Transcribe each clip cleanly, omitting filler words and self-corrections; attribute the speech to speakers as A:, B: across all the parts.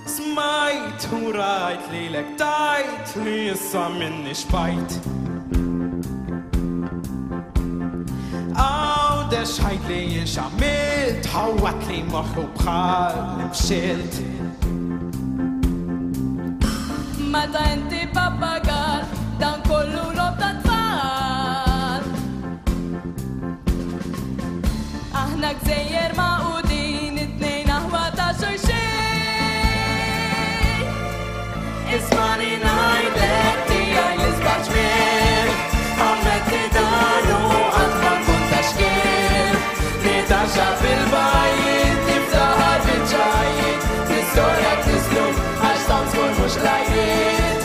A: Smajt u rajt li lek tajt li jissa minni xbajt. Għawdex ħajt li jiex għamilt, ħawat li moħu bħal mxilt.
B: Meta inti pappagal, dan kollu lob ta' tfal. Aħna gżejjer maqudin, it-tnejn aħwa ta' xulxin. Ismani ngħidlek tiegħi li sbaħ ġmiel, ammetti dan u qatt ma nkun ta' xkiel. Nitaxa fil-bajjiet, niftaħar bil-ġajjiet, l-istorja tislum għax tam żgur mhux lajjiet.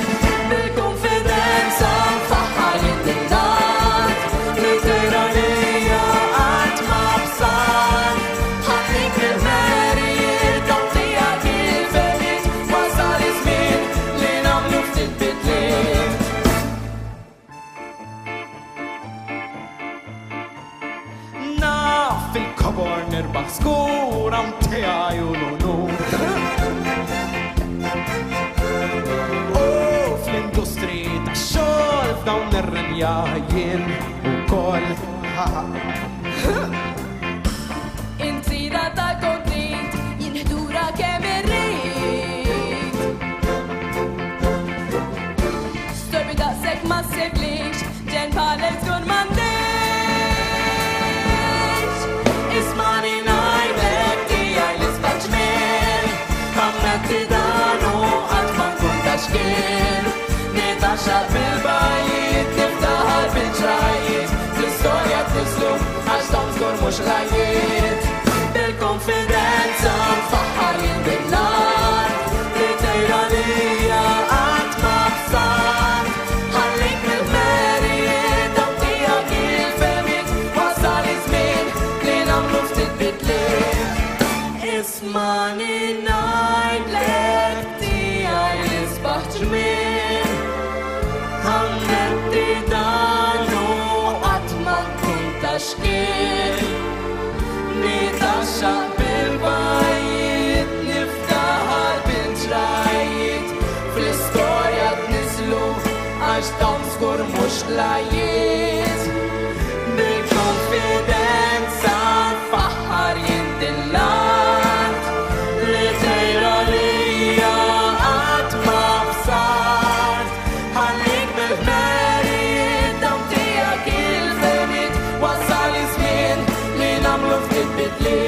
B: Bil-konfidenza nfaħħar id-dindat, l-tiranija qatt ma bsar. Ħallik il-merijiet, dawn tiegħek il-femiet, wasal iż-żmien li nagħmlu ftit bidliet.
A: Naf fil-kobor nirbaħ skur għam tiegħi u l-unur. Fl-industri ta' xogħol f'dawn ir-renja jien ukoll.
B: Insira ta' kontrint, jinħdura kemm irrid. Storbi daqshekk ma ssibniex, ġen bħalek żgur m'għandix. Ismani ngħidlek tiegħi li sbaħ ġmiel, ammetti dan u qatt ma nkun ta' xkiel. Nitaxa fil-bajjiet, niftaħar bil-ġrajiet, l-istorja tislum għax tam żgur mhux lajjiet. Bil-konfidenza nfaħħar jien bil-art, li tiranija qatt ma bsart. Ħallik mill-merijiet, dawn tiegħek il-femiet, wasal iż-żmien li nagħmlu ftit bidliet. Ismani ngħidlek tiegħi li sbaħ ġmiel, ammetti dan u qatt ma nkun ta' xkiel. Nitaxa bil-bajjiet, niftaħar bil-ġrajiet, fl-istorja tniżlu għax dawn żgur mhux lajjiet. Bil-konfidenza nfaħħar jien din-l-art, li tiranija qatt ma bsart. Ħallik mill-merijiet, dawn tiegħek il-femiet, wasal iż-żmien li nagħmlu ftit bidliet.